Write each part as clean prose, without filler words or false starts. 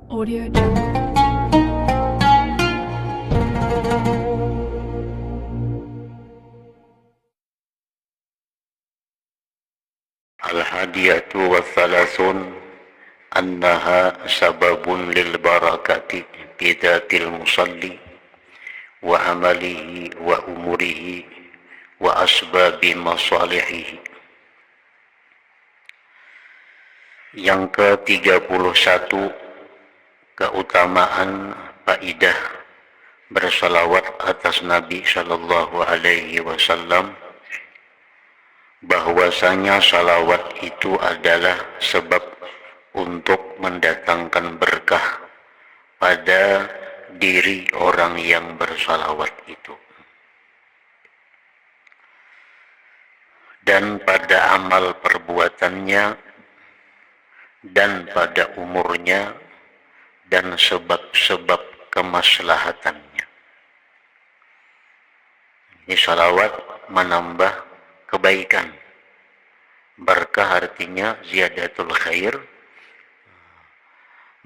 Audio Jungle. Al-hadiyatu wathalathun annaha sababun lil barakati bidatil musalli wa amalihi wa umurihi wa asbabi masalihihi. Yang ke-31, keutamaan faidah bersalawat atas Nabi sallallahu alaihi wasallam, bahwasanya salawat itu adalah sebab untuk mendatangkan berkah pada diri orang yang bersalawat itu, dan pada amal perbuatannya, dan pada umurnya, dan sebab-sebab kemaslahatannya. Ini salawat menambah kebaikan. Berkah artinya ziyadatul khair.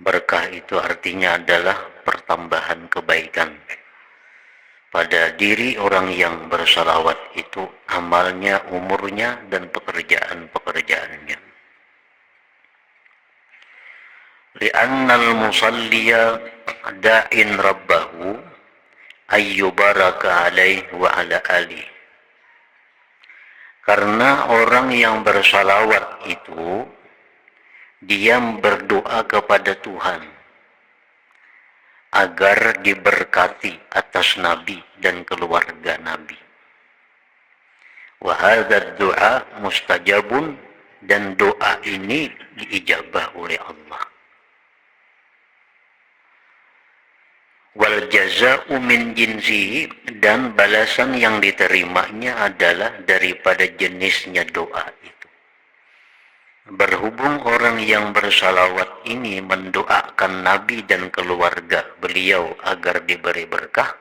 Berkah itu artinya adalah pertambahan kebaikan pada diri orang yang bersalawat itu, amalnya, umurnya, dan pekerjaan-pekerjaannya. Li'annal musalliya da'in rabbahu ayyubaraka alaih wa ala alih. Karena orang yang bersalawat itu, dia berdoa kepada Tuhan agar diberkati atas Nabi dan keluarga Nabi. Wa hadzal du'a mustajabun, dan doa ini diijabah oleh Allah. Wal jaza'u min jinsihi, dan balasan yang diterimanya adalah daripada jenisnya doa itu. Berhubung orang yang bersalawat ini mendoakan Nabi dan keluarga beliau agar diberi berkah,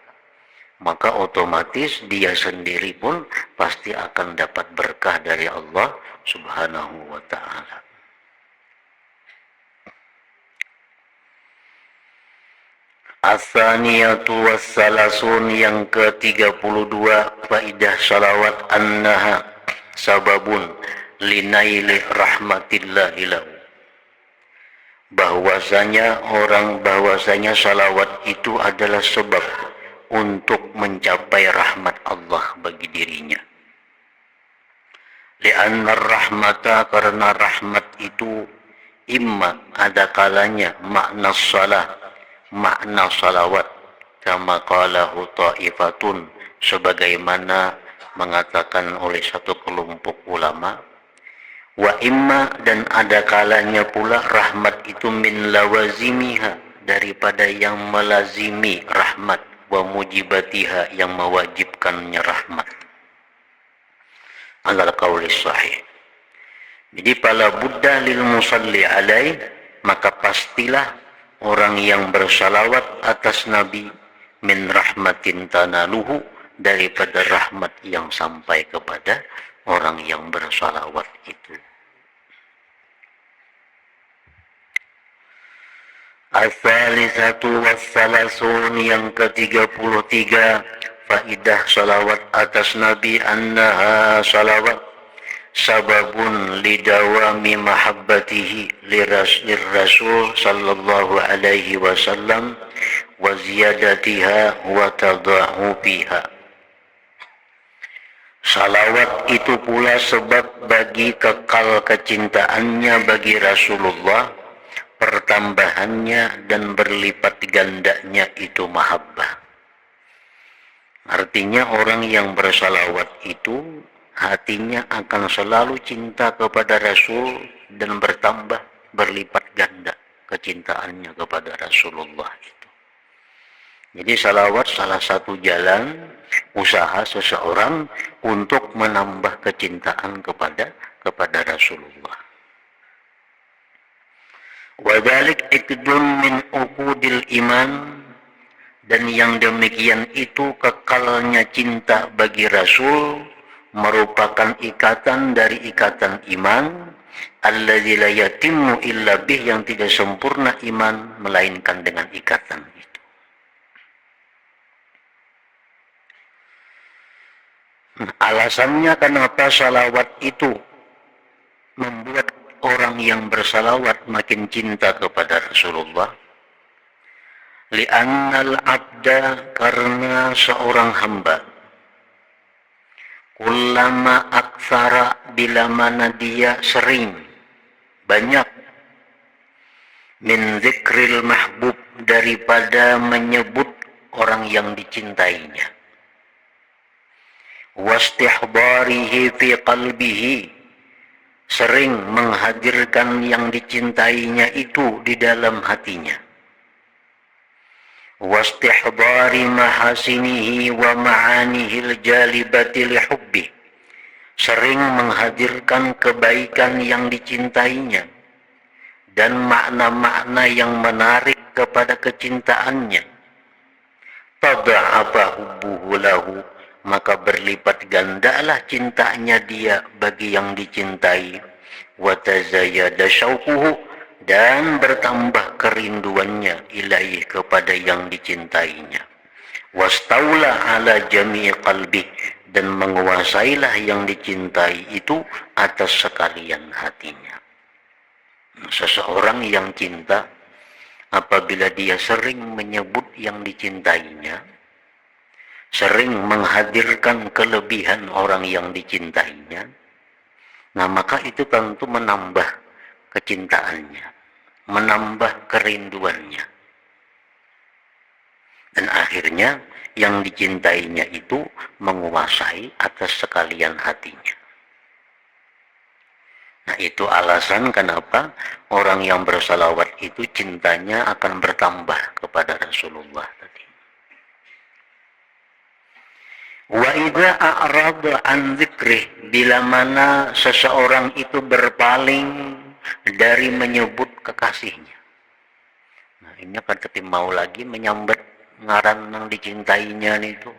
maka otomatis dia sendiri pun pasti akan dapat berkah dari Allah Subhanahu wa ta'ala. As-saniyatu wassalasun, yang ke-32, faidah salawat annaha sababun linaili rahmatillahi lahu. Bahwasanya salawat itu adalah sebab untuk mencapai rahmat Allah bagi dirinya. Li'anna rahmata, karena rahmat itu imma, ada kalanya, makna salah, makna salawat, kama qalahu ta'ifatun, sebagaimana mengatakan oleh satu kelompok ulama. Wa imma, dan ada kalanya pula rahmat itu min lawazimiha, daripada yang melazimi rahmat, wa mujibatiha, yang mewajibkannya rahmat, alal qawli sahih. Jadi pala buddha lil musalli alaih, maka pastilah orang yang bersalawat atas Nabi min rahmatin tanaluhu, daripada rahmat yang sampai kepada orang yang bersalawat itu. As-salisatu wassalasun, yang ke-33, faidah salawat atas Nabi annaha salawat sababun lidawami mahabbatihi lirrasul sallallahu alaihi wasallam wa ziyadatiha wa tadhahubiha. Salawat itu pula sebab bagi kekal kecintaannya bagi Rasulullah, pertambahannya dan berlipat gandanya itu mahabbah. Artinya orang yang bersalawat itu hatinya akan selalu cinta kepada Rasul, dan bertambah berlipat ganda kecintaannya kepada Rasulullah itu. Jadi salawat salah satu jalan usaha seseorang untuk menambah kecintaan kepada Rasulullah. Wadhalik iqdun min uqudil iman, dan yang demikian itu kekalnya cinta bagi Rasul merupakan ikatan dari ikatan iman, alladzi la yatimmu illa bih, yang tidak sempurna iman melainkan dengan ikatan itu. Alasannya kenapa salawat itu membuat orang yang bersalawat makin cinta kepada Rasulullah? Li'annal abda, karena seorang hamba, kullama aktsara, bila mana dia sering, banyak, min zikril mahbub, daripada menyebut orang yang dicintainya, wastihbarihi fi qalbihi, sering menghadirkan yang dicintainya itu di dalam hatinya, wastihbari mahasinihi wa ma'anihil jalibati lihubbi, sering menghadirkan kebaikan yang dicintainya dan makna-makna yang menarik kepada kecintaannya, tada'afa hubbuhu lahu, maka berlipat gandalah cintanya dia bagi yang dicintai, wa tazayyada syauquhu, dan bertambah kerinduannya ilaih, kepada yang dicintainya, wastaula ala jami'i qalbi, dan menguasailah yang dicintai itu atas sekalian hatinya. Seseorang yang cinta, apabila dia sering menyebut yang dicintainya, sering menghadirkan kelebihan orang yang dicintainya, nah maka itu tentu menambah kecintaannya, menambah kerinduannya, dan akhirnya yang dicintainya itu menguasai atas sekalian hatinya. Nah, itu alasan kenapa orang yang bersalawat itu cintanya akan bertambah kepada Rasulullah tadi. Wa idza a'rada an dzikrih, bila mana seseorang itu berpaling dari menyebut kekasihnya. Nah, ini kan tapi mau lagi menyambat ngaran yang dicintainya itu.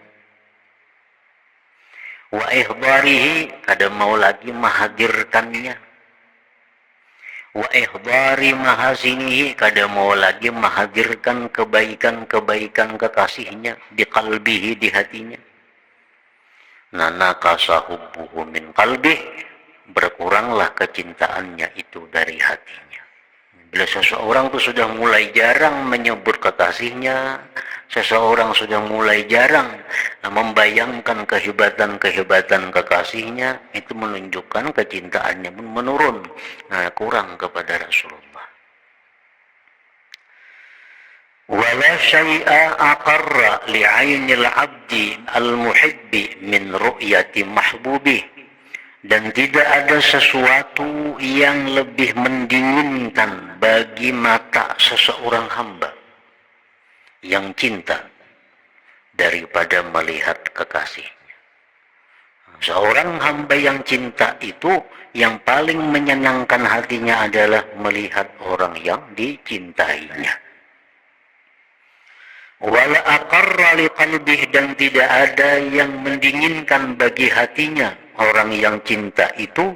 Wa ihbarihi, kada mau lagi menghadirkannya. Wa ihbari mahasinihi, kada mau lagi menghadirkan kebaikan-kebaikan kekasihnya di qalbihi, di hatinya. Nanakasa hubbuhu min qalbih, berkuranglah kecintaannya itu dari hatinya. Bila seseorang itu sudah mulai jarang menyebut kekasihnya, seseorang sudah mulai jarang membayangkan kehebatan-kehebatan kekasihnya, itu menunjukkan kecintaannya pun menurun, kurang kepada Rasulullah. Wala syai'a aqarra li'ainil 'abdi al-muhibbi min ru'yati mahbubih, dan tidak ada sesuatu yang lebih mendinginkan bagi mata seseorang hamba yang cinta daripada melihat kekasihnya. Seorang hamba yang cinta itu yang paling menyenangkan hatinya adalah melihat orang yang dicintainya. Wala aqarra liqalbih, dan tidak ada yang mendinginkan bagi hatinya orang yang cinta itu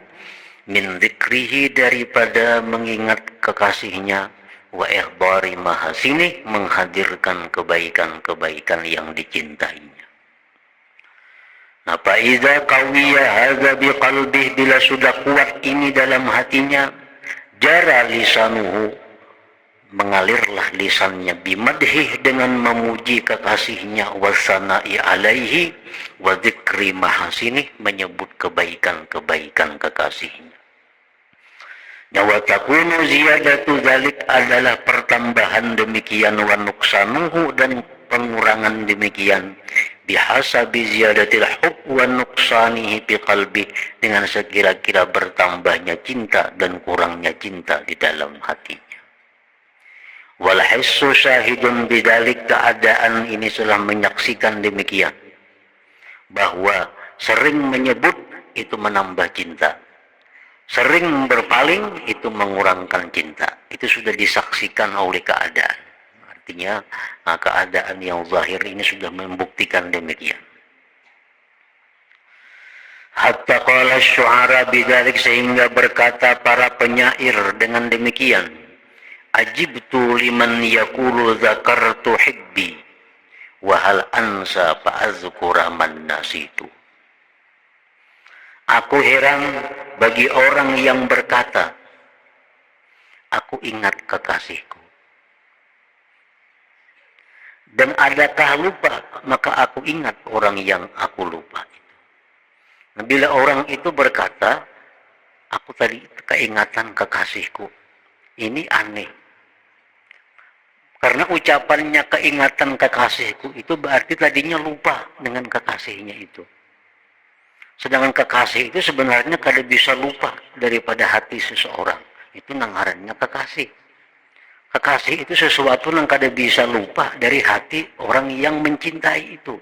min dzikrihi, daripada mengingat kekasihnya, wa ihbari mahasini, menghadirkan kebaikan-kebaikan yang dicintainya. Nah, fa idza qawiya hadza biqalbih, bila sudah kuat ini dalam hatinya, jara lisanuhu, mengalirlah lisannya, bimadhih, dengan memuji kekasihnya, wasana'i alaihi, wa dzikri mahasini, menyebut kebaikan-kebaikan kekasihnya. Wa takunu ziyadatu dzalik, adalah pertambahan demikian, wa nuqsanuhu, dan pengurangan demikian, bihasabi ziyadatil hub wa nuqsanihi fi qalbi, dengan sekira-kira bertambahnya cinta dan kurangnya cinta di dalam hatinya. Wal hissu syahidun bidzalik, keadaan ini telah menyaksikan demikian, bahwa sering menyebut itu menambah cinta, sering berpaling itu mengurangkan cinta. Itu sudah disaksikan oleh keadaan. Artinya keadaan yang zahir ini sudah membuktikan demikian. Hatta qala syu'ara bidzalik, sehingga berkata para penyair dengan demikian, ajibtu liman yaqulu dzakartu hibbi wa hal ansa fa azkura man nasitu. Aku heran bagi orang yang berkata, aku ingat kekasihku. Dan adakah lupa, maka aku ingat orang yang aku lupa. Nah, bila orang itu berkata, aku tadi keingatan kekasihku, ini aneh. Karena ucapannya keingatan kekasihku itu berarti tadinya lupa dengan kekasihnya itu. Sedangkan kekasih itu sebenarnya kada bisa lupa daripada hati seseorang. Itu ngarannya kekasih. Kekasih itu sesuatu yang kada bisa lupa dari hati orang yang mencintai itu.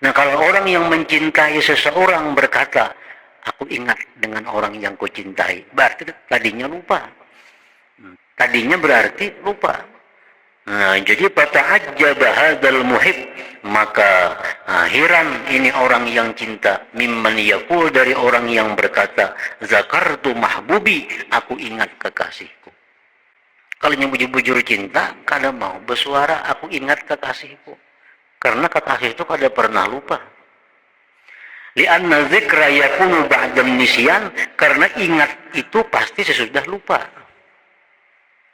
Nah, kalau orang yang mencintai seseorang berkata, aku ingat dengan orang yang kucintai, berarti tadinya lupa. Tadinya berarti lupa. Nah, jadi fata'ajjaba hadzal muhib, maka heran ini orang yang cinta, mimman yaqul, dari orang yang berkata, zakartu mahbubi, aku ingat kekasihku. Kalau yang bujur-bujur cinta, kada mau bersuara aku ingat kekasihku. Karena kekasih itu kada pernah lupa. Li'anna dzikra yakunu ba'da nisyan, karena ingat itu pasti sesudah lupa.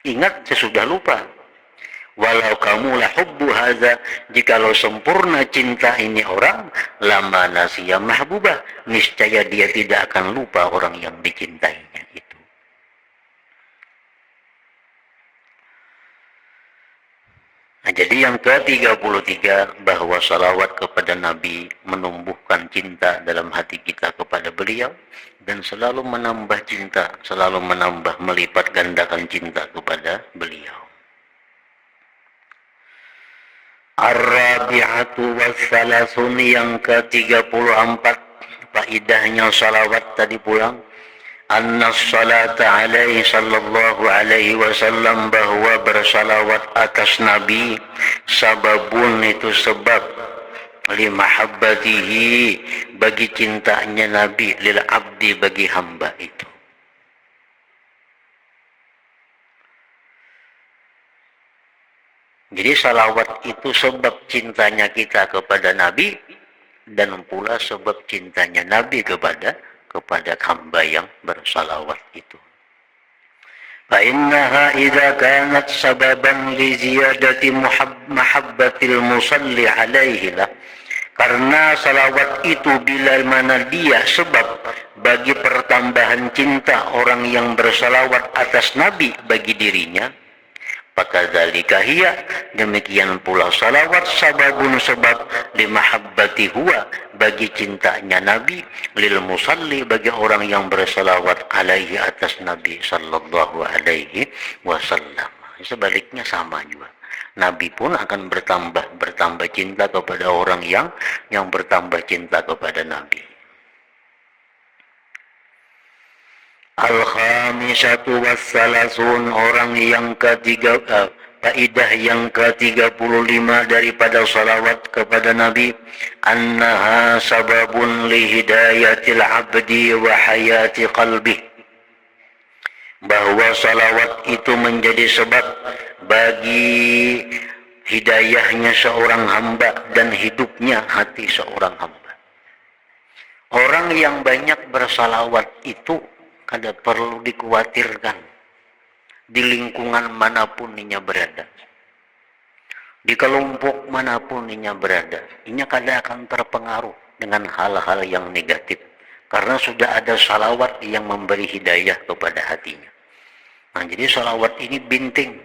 Ingat sesudah lupa. Walau kamu la hubbu hadza, jikalau sempurna cinta ini orang, lama nasiya mahbubah, niscaya dia tidak akan lupa orang yang dicintainya itu. Nah, jadi yang ke-33, bahwa salawat kepada Nabi menumbuhkan cinta dalam hati kita kepada beliau dan selalu menambah cinta, selalu menambah melipat gandakan cinta kepada beliau. Ar-rabi'atu wassalasun, yang ke-34 faidahnya salawat tadi pulang. Anna salata alaihi sallallahu alaihi wasallam, bahwa bersalawat atas Nabi sababun, itu sebab, limahabbatihi, bagi cintanya Nabi, lil abdi, bagi hamba itu. Jadi salawat itu sebab cintanya kita kepada Nabi, dan pula sebab cintanya Nabi kepada hamba yang bersalawat itu. Fa innaha idza kanat sababan li ziyadati mahabbatil musalli alaihi lah. Karena salawat itu bila mana dia sebab bagi pertambahan cinta orang yang bersalawat atas Nabi bagi dirinya, fakadzalika hiya, demikian pula salawat sababun, sebab limahabbati huwa, bagi cintanya Nabi, lil musalli, bagi orang yang bersalawat alaihi, atas Nabi sallallahu alaihi wasallam. Sebaliknya sama juga, Nabi pun akan bertambah cinta kepada orang yang bertambah cinta kepada Nabi. Al-khamisatu wassalasun, orang yang ketiga, faidah yang ke-35 daripada salawat kepada Nabi, annaha sababun li hidayatil abdi wa hayati qalbi, bahwa salawat itu menjadi sebab bagi hidayahnya seorang hamba dan hidupnya hati seorang hamba. Orang yang banyak bersalawat itu kada perlu dikhawatirkan di lingkungan manapun inya berada, di kelompok manapun inya berada, inya kada akan terpengaruh dengan hal-hal yang negatif, karena sudah ada salawat yang memberi hidayah kepada hatinya. Nah, jadi salawat ini binting.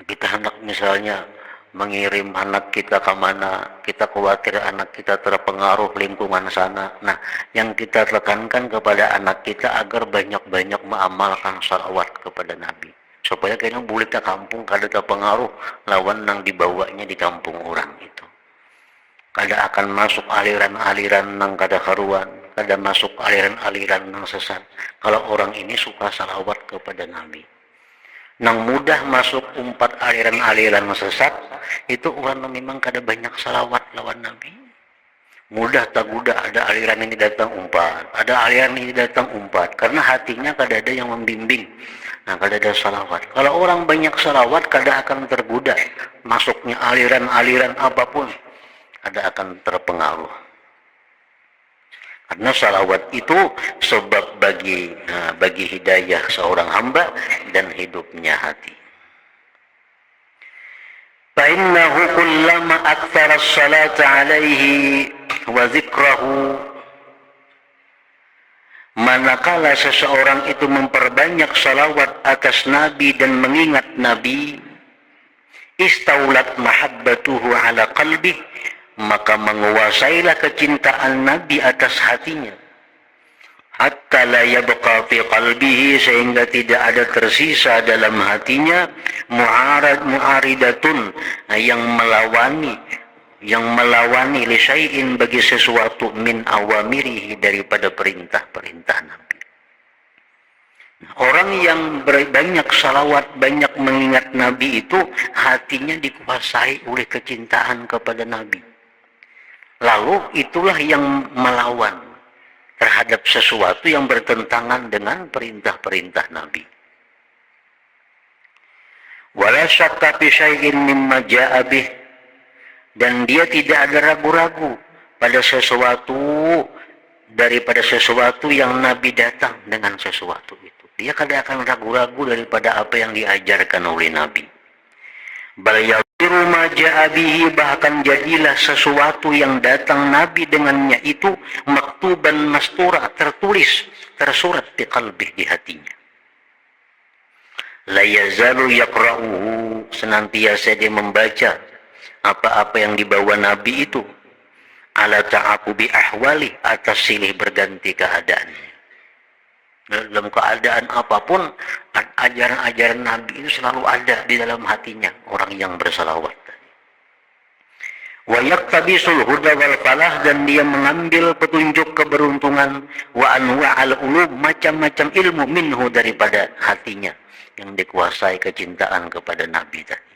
Kita hendak misalnya mengirim anak kita ke mana, kita khawatir anak kita terpengaruh lingkungan sana. Nah, yang kita tekankan kepada anak kita agar banyak-banyak mengamalkan salawat kepada Nabi, supaya kayaknya boleh ke kampung kada terpengaruh lawan nang dibawanya di kampung orang itu. Kada akan masuk aliran-aliran nang kada karuan, kada masuk aliran-aliran nang sesat. Kalau orang ini suka salawat kepada Nabi, nang mudah masuk umpat aliran-aliran sesat itu orang memang kada banyak salawat lawan Nabi. mudah tak mudah, ada aliran ini datang umpat, ada aliran ini datang umpat, karena hatinya kada ada yang membimbing. Nah, kada ada salawat. Kalau orang banyak salawat, kada akan tergoda masuknya aliran-aliran apapun, kada akan terpengaruh. Karena salawat itu sebab bagi hidayah seorang hamba dan hidupnya hati. فإنه كلما أكثر الصلاة عليه وذكره, manakala seseorang itu memperbanyak salawat atas Nabi dan mengingat Nabi, istaulat mahabbatuhu ala qalbih, maka menguasailah kecintaan Nabi atas hatinya, hatta la yabqa fi qalbihi, sehingga tidak ada tersisa dalam hatinya mu'aridatun, yang melawani li syai'in, bagi sesuatu, min awamirihi, daripada perintah-perintah Nabi. Orang yang banyak salawat, banyak mengingat Nabi itu hatinya dikuasai oleh kecintaan kepada Nabi. Lalu itulah yang melawan terhadap sesuatu yang bertentangan dengan perintah-perintah Nabi. Wala syakka fi syai'in mimma ja'a bih, dan dia tidak ada ragu-ragu pada sesuatu daripada sesuatu yang Nabi datang dengan sesuatu itu. Dia kada akan ragu-ragu daripada apa yang diajarkan oleh Nabi. Bal yawiru ma ja'a bihi, bahkan jadilah sesuatu yang datang Nabi dengannya itu maktuban mastura, tertulis, tersurat di qalbih, di hatinya. La yazalu yaqra'uhu, senantiasa dia membaca apa-apa yang dibawa Nabi itu, ala ta'aqubi ahwali, atas silih berganti keadaannya. Dalam keadaan apapun, ajaran-ajaran Nabi itu selalu ada di dalam hatinya orang yang bersalawat. Wa yaktabisul huda wal falah, dan dia mengambil petunjuk keberuntungan, wa anwa'al ulum, macam-macam ilmu, minhu, daripada hatinya yang dikuasai kecintaan kepada Nabi tadi.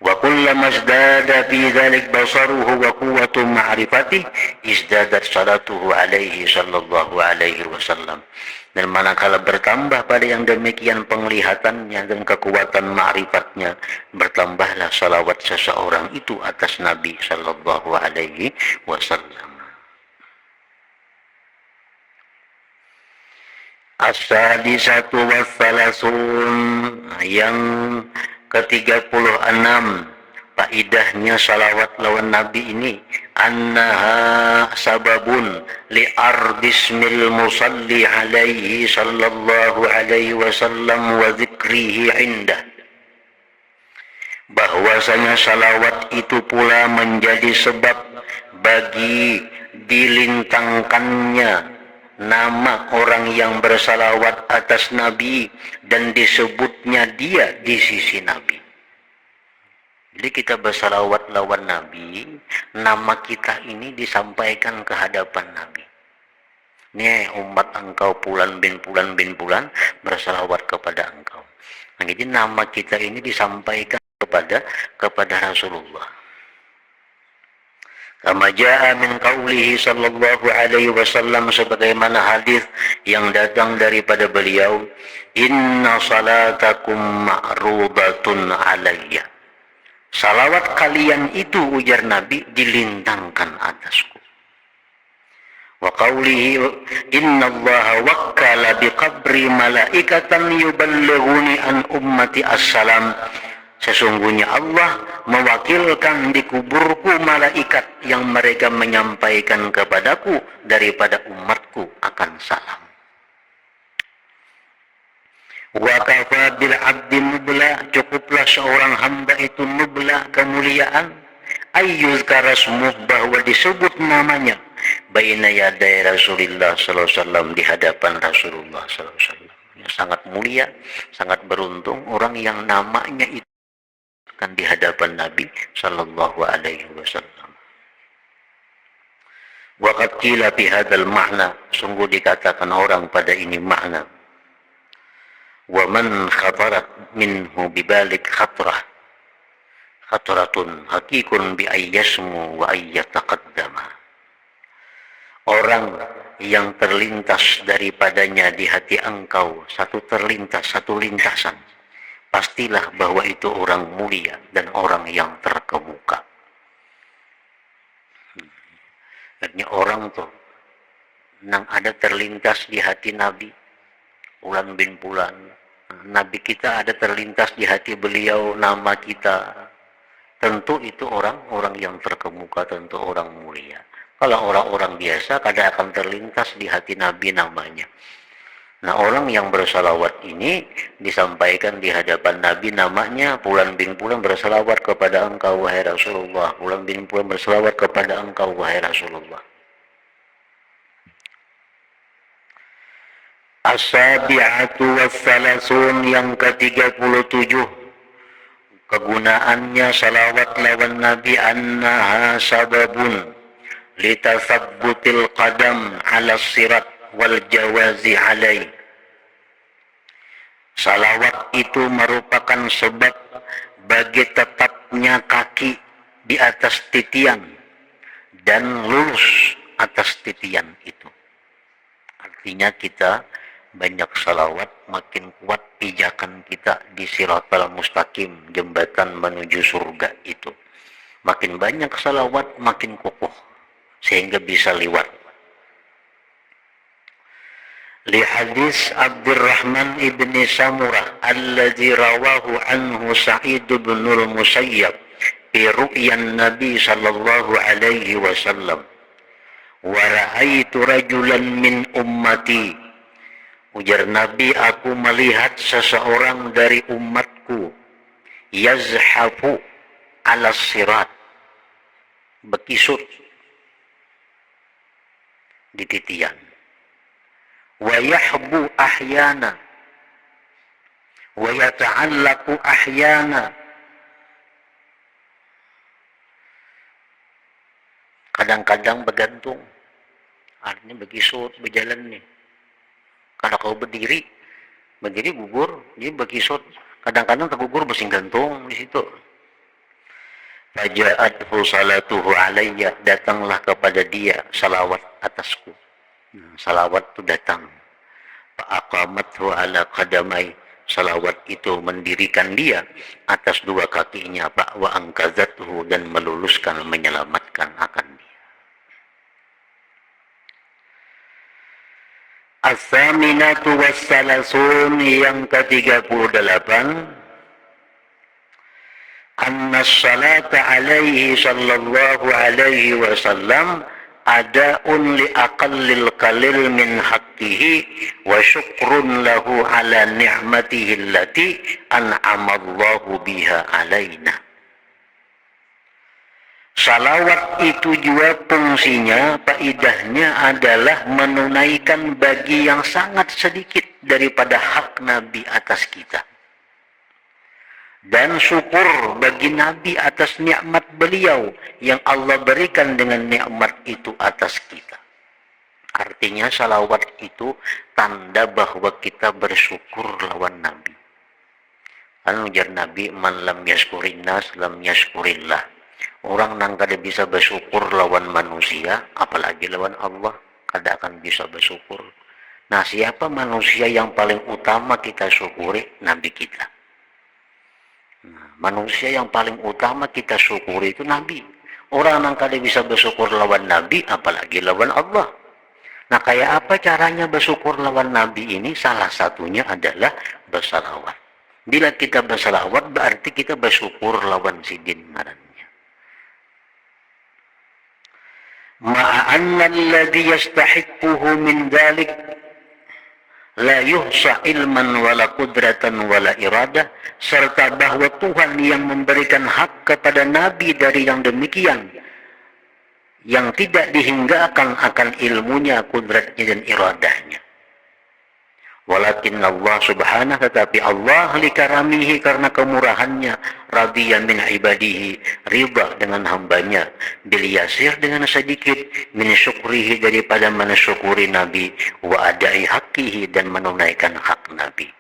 Wa kullama izdada fi dzalik basaruhu wa quwwatu ma'rifatih, izdadat salatuhu alaihi sallallahu alaihi wasallam. Dan manakala bertambah pada yang demikian penglihatannya dan kekuatan ma'rifatnya, bertambahlah salawat seseorang itu atas Nabi sallallahu alaihi wasallam. As-sadisatu wassalasun, yang ke-36 faidahnya salawat lawan Nabi ini, annaha sababun li ardismil musalli alaihi sallallahu alaihi wasallam wa dzikrihi indah, bahwasanya salawat itu pula menjadi sebab bagi dilintangkannya nama orang yang bersalawat atas Nabi dan disebutnya dia di sisi Nabi. Jadi kita bersalawat lawan Nabi, nama kita ini disampaikan ke hadapan Nabi. Nih umat engkau Fulan bin Fulan bin Fulan bersalawat kepada engkau. Nah, jadi nama kita ini disampaikan kepada Rasulullah. Kama jaa min qaulihi sallallahu alaihi wasallam, sebagaimana hadis yang datang daripada beliau, inna salatakum ma'rudatun alayya, salawat kalian itu, ujar Nabi, dilintangkan atasku. Wa qaulihi inna allaha wakkala biqabri malaikatan yuballighuni an ummati assalam, sesungguhnya Allah mewakilkan di kuburku malaikat yang mereka menyampaikan kepadaku daripada umatku akan salam. Wa kafa bil abdi nubla, cukuplah seorang hamba itu nubla, kemuliaan, ayyuzkara smuh, bahwa disebut namanya, baina yaday Rasulullah sallallahu alaihi wasallam, di hadapan Rasulullah sallallahu alaihi wasallam. Sangat mulia, sangat beruntung orang yang namanya itu kan di hadapan Nabi sallallahu alaihi wasallam. Wa qad qila fi hadzal ma'na, sungguh dikatakan orang pada ini makna. Wa man khatarat minhu bibalik khatrah, khataratun hakikun bi ayyasmu wa ayyataqaddama. Orang yang terlintas daripadanya di hati engkau satu lintasan, pastilah bahwa itu orang mulia dan orang yang terkemuka. Artinya orang tuh nang ada terlintas di hati Nabi Fulan bin Fulan, Nabi kita ada terlintas di hati beliau nama kita, tentu itu orang-orang yang terkemuka, tentu orang mulia. Kalau orang-orang biasa kadang akan terlintas di hati Nabi namanya. Nah, orang yang bersalawat ini disampaikan di hadapan Nabi namanya Fulan bin Fulan bersalawat kepada engkau wahai Rasulullah, Fulan bin Fulan bersalawat kepada engkau wahai Rasulullah. As-sabi'atu was-salasun, yang ke-37 kegunaannya salawat lawan Nabi, annaha sababun litasabbutil qadam ala sirat wal jawazi alai. Salawat itu merupakan sebab bagi tetapnya kaki di atas titian dan lurus atas titian itu. Artinya kita banyak salawat, makin kuat pijakan kita di siratal mustaqim, jembatan menuju surga itu. Makin banyak salawat, makin kokoh, sehingga bisa liwat. Li hadis Abdurrahman ibni Samurah alladzi rawahu anhu Sa'id bin al-Musayyab fi ru'yan Nabi sallallahu alaihi wasallam. Wa ra'aitu rajulan min ummati, ujar Nabi, aku melihat seseorang dari umatku yazhafu ala sirat, bekisut di titian, wa yahbu ahyana wa yata'allaqu ahyana, kadang-kadang bergantung, artinya bekisut berjalan nih. Kalau kau berdiri gugur, dia bekisut. Kadang-kadang tergugur bersing gantung di situ. Faja'athu salatuhu alayya, datanglah kepada dia salawat atasku. Salawat itu datang. Fa'aqamathu ala qadamai, salawat itu mendirikan dia atas dua kakinya. Wa angkazathu, dan meluluskan, menyelamatkan akan dia. As-saminatu was-salasun, yang ke-38 anna salata alaihi sallallahu alaihi wasallam ada'un li aqallil qalil min haqqihi wa syukrun lahu ala ni'matihi allati an'amallahu biha alaina. Salawat itu juga fungsinya, faidahnya adalah menunaikan bagi yang sangat sedikit daripada hak Nabi atas kita. Dan syukur bagi Nabi atas nikmat beliau yang Allah berikan dengan nikmat itu atas kita. Artinya salawat itu tanda bahwa kita bersyukur lawan Nabi. Kan ujar Nabi, man lam yaskurin nas lam yaskurillah. Orang nang kada bisa bersyukur lawan manusia, apalagi lawan Allah, kada akan bisa bersyukur. Nah, siapa manusia yang paling utama kita syukuri? Nabi kita. Nah, manusia yang paling utama kita syukuri itu Nabi. Orang nang kada bisa bersyukur lawan Nabi, apalagi lawan Allah. Nah, kayak apa caranya bersyukur lawan Nabi ini? Salah satunya adalah bersalawat. Bila kita bersalawat, berarti kita bersyukur lawan sidin ngarannya. Ma'anna alladhi yastahiquhu min dhalik la yuhsa ilman wala qudratan wala iradah, serta bahwa Tuhan yang memberikan hak kepada Nabi dari yang demikian, yang tidak dihinggakan akan ilmunya, kudratnya dan iradahnya. Walakin Allah subhanahu, tetapi Allah likaramihi, karena kemurahannya, radiya min ibadihi, riba dengan hambanya, bil yasir dengan sedikit, min syukrihi daripada mensyukuri Nabi, wa adai haqqihi dan menunaikan hak Nabi.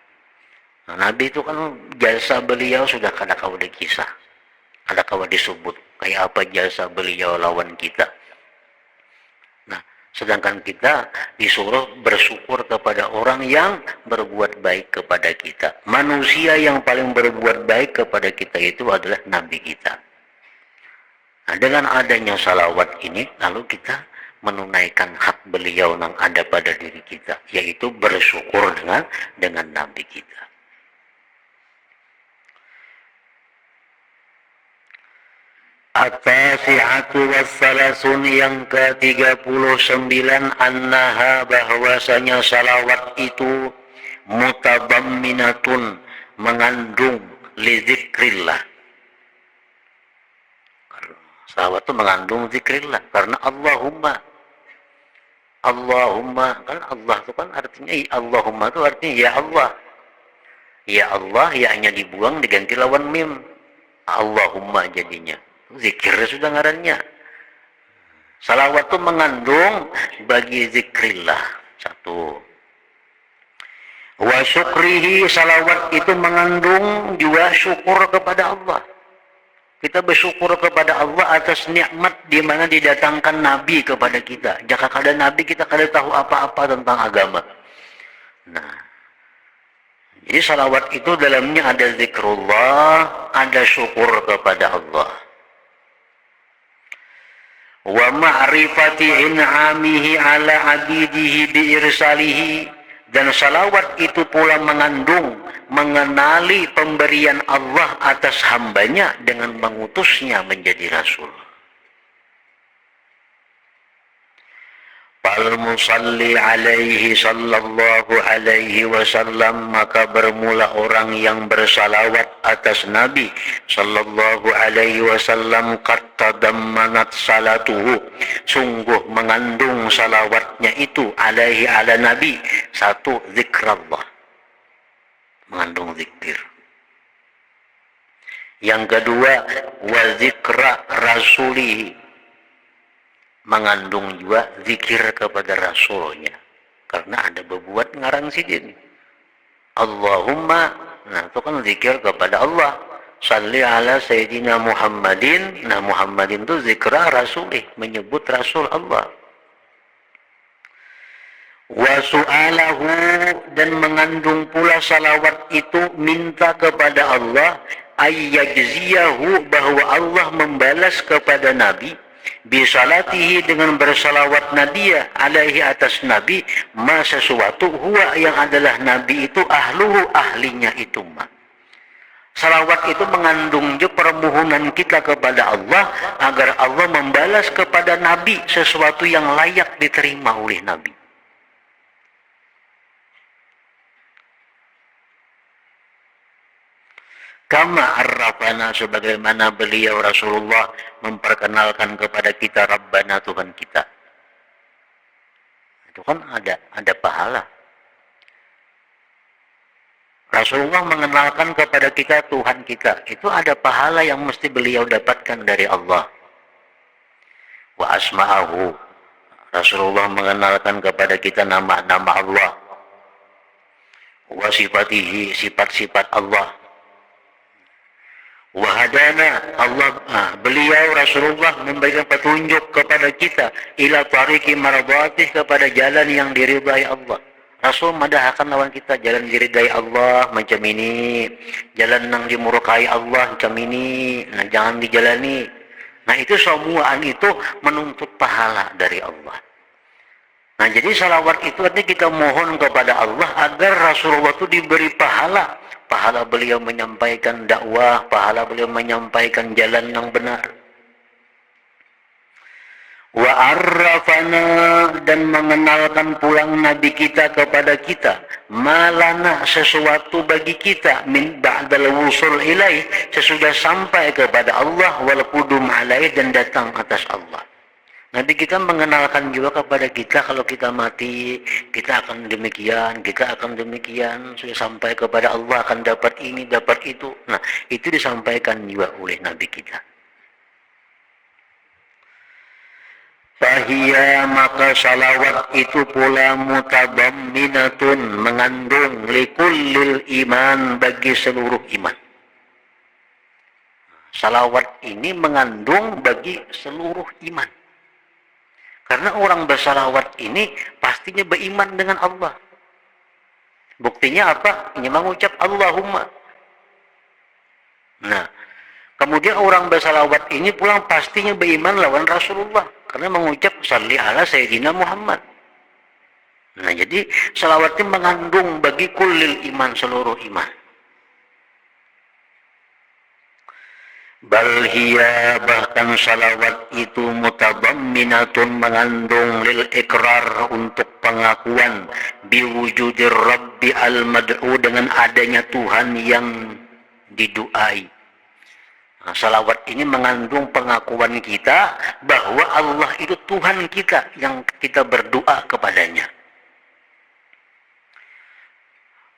Nah, Nabi itu kan jasa beliau sudah kada kau dikisah. ada kawan disebut kayak apa jasa beliau lawan kita. Nah, sedangkan kita disuruh bersyukur kepada orang yang berbuat baik kepada kita. Manusia yang paling berbuat baik kepada kita itu adalah Nabi kita. Nah, dengan adanya salawat ini, lalu kita menunaikan hak beliau yang ada pada diri kita, yaitu bersyukur dengan Nabi kita. At-tasi'atu wassalasun, yang ke-39, annaha, bahwasanya salawat itu mutabamminatun, mengandung li zikrillah. Salawat itu mengandung zikrillah, karena Allahumma kan Allah itu kan artinya Allahumma itu artinya ya Allah. Ya Allah, ya-nya dibuang diganti lawan mim. Allahumma jadinya. Zikir sudah ngarannya. Salawat itu mengandung bagi zikrillah. Satu. Wa syukrihi, salawat itu mengandung juga syukur kepada Allah. Kita bersyukur kepada Allah atas nikmat di mana didatangkan Nabi kepada kita. Jika ada Nabi, kita kada tahu apa-apa tentang agama. Nah, jadi salawat itu dalamnya ada zikrullah, ada syukur kepada Allah. Wa ma'rifati in'amihi ala abidihi biirsalihi, dan salawat itu pula mengandung mengenali pemberian Allah atas hambanya dengan mengutusnya menjadi rasul. Fal musalli alaihi sallallahu alaihi wasallam, maka bermula orang yang bersalawat atas Nabi sallallahu alaihi wasallam, qatadammanat salatuhu, sungguh mengandung salawatnya itu alaihi ala Nabi, satu, zikrullah, mengandung zikir. Yang kedua, wa zikra rasulihi, mengandung juga zikir kepada rasulnya, karena ada berbuat ngarang sidin. Allahumma, nah itu kan zikir kepada Allah. Salli ala Sayyidina Muhammadin, nah Muhammadin itu zikra rasulih, menyebut rasul Allah. Wa su'alahu, dan mengandung pula salawat itu minta kepada Allah, ayyajziyahu, bahwa Allah membalas kepada Nabi, bisalatihi, dengan bersalawat Nabiya alaihi atas Nabi, ma sesuatu huwa, yang adalah Nabi itu ahluhu, ahlinya itu ma. Salawat itu mengandung juga permohonan kita kepada Allah agar Allah membalas kepada Nabi sesuatu yang layak diterima oleh Nabi. Kama arrafana, sebagaimana beliau Rasulullah memperkenalkan kepada kita Rabbana, Tuhan kita. Itu kan ada pahala. Rasulullah mengenalkan kepada kita Tuhan kita. Itu ada pahala yang mesti beliau dapatkan dari Allah. Wa asma'ahu, Rasulullah mengenalkan kepada kita nama-nama Allah. Wa sifatihi, sifat-sifat Allah. Wahadana, Allah, beliau Rasulullah memberikan petunjuk kepada kita ila tariqi mardhatih, kepada jalan yang diridai Allah. Rasul madahkan lawan kita jalan diridai Allah macam ini, jalan yang dimurkai Allah macam ini, nah jangan dijalani. Nah itu semuaan itu menuntut pahala dari Allah. Nah jadi salawat itu artinya kita mohon kepada Allah agar Rasulullah itu diberi pahala. Pahala beliau menyampaikan dakwah, pahala beliau menyampaikan jalan yang benar. Wa arrafana, dan mengenalkan pulang Nabi kita kepada kita, malana, sesuatu bagi kita, min ba'dal wusul ilaih, sesudah sampai kepada Allah, wal qudum alaih, dan datang atas Allah. Nabi kita mengenalkan juga kepada kita kalau kita mati, kita akan demikian, kita akan demikian, sudah sampai kepada Allah akan dapat ini, dapat itu. Nah, itu disampaikan juga oleh Nabi kita. Fahiyya, maka salawat itu pula mutabamminatun, mengandung likullil iman, bagi seluruh iman. salawat ini mengandung bagi seluruh iman. Karena orang bersalawat ini pastinya beriman dengan Allah. Buktinya apa? Ini mengucap Allahumma. Nah, kemudian orang bersalawat ini pulang pastinya beriman lawan Rasulullah. Karena mengucap salli ala Sayyidina Muhammad. Nah, jadi salawatnya mengandung bagi kullil iman, seluruh iman. Bal hiya, bahkan salawat itu mutabamminatun, mengandung lil ikrar, untuk pengakuan biwujudir rabbi al mad'u, dengan adanya Tuhan yang diduai. Nah, salawat ini mengandung pengakuan kita bahwa Allah itu Tuhan kita yang kita berdoa kepadanya.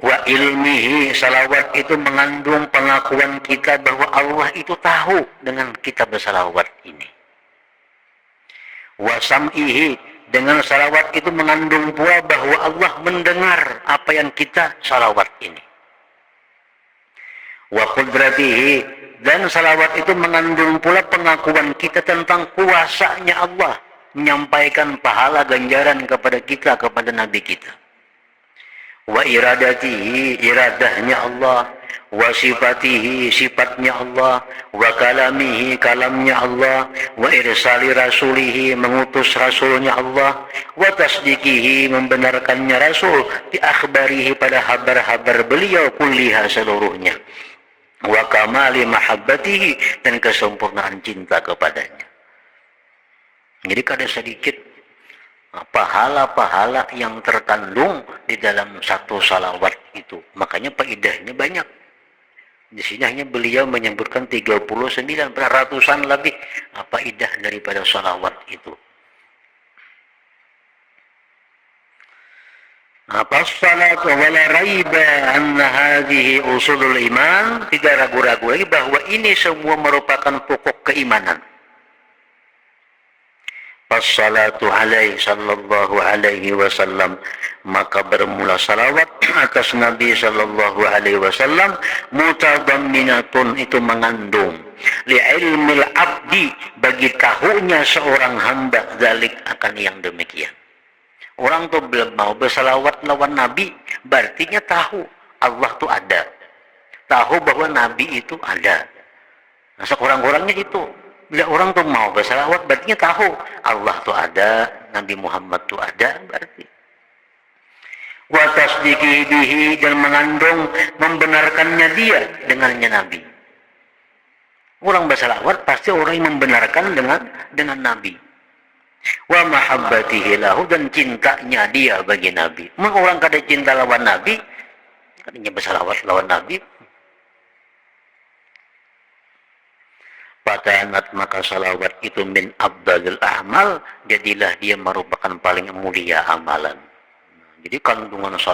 Wa ilmihi, salawat itu mengandung pengakuan kita bahwa Allah itu tahu dengan kita bersalawat ini. Wa sam'ihi, dengan salawat itu mengandung pula bahwa Allah mendengar apa yang kita salawat ini. Wa qudratihi, dan salawat itu mengandung pula pengakuan kita tentang kuasanya Allah menyampaikan pahala ganjaran kepada kita, kepada Nabi kita. Wa iradatihi, iradahnya Allah. Wa sifatihi, sifatnya Allah. Wa kalamihi, kalamnya Allah. Wa irsali rasulihi, mengutus rasulnya Allah. Wa tasdiqihi, membenarkannya rasul. Bi akhbarihi, pada habar-habar beliau, kulliha, seluruhnya. Wa kamali mahabbatihi, dan kesempurnaan cinta kepadanya. Jadi kada sedikit pahala-pahala yang terkandung di dalam satu salawat itu. Makanya faedahnya banyak. Di sini hanya beliau menyebutkan 39, ratusan lebih faedah daripada salawat itu. As-salatu wala raiba anna hadhihi usulul iman, tidak ragu-ragu lagi bahwa ini semua merupakan pokok keimanan. As-salatu alaihi sallallahu alaihi wasallam, maka bermula salawat atas Nabi sallallahu alaihi wasallam, mutadamminatun, itu mengandung li ilmil abdi, bagi tahunya seorang hamba, dzalik, akan yang demikian. Orang tuh belum mau bersalawat lawan Nabi, berartinya tahu Allah tuh ada, tahu bahwa Nabi itu ada. Nah, sekurang-kurangnya itu. Bila orang tuh mau bersalawat, berarti tahu Allah tuh ada, Nabi Muhammad tuh ada, berarti. Wa tasdiqi bihi, dan mengandung membenarkannya dia dengannya Nabi. Orang bersalawat pasti orang yang membenarkan dengan Nabi. Wa mahabbatihi lahu, dan cintanya dia bagi Nabi. Memang orang kada cinta lawan Nabi, kadanya bersalawat lawan Nabi. Fakanat, maka salawat itu min abdalil a'mal, jadilah dia merupakan paling mulia amalan. Jadi kandungan salawat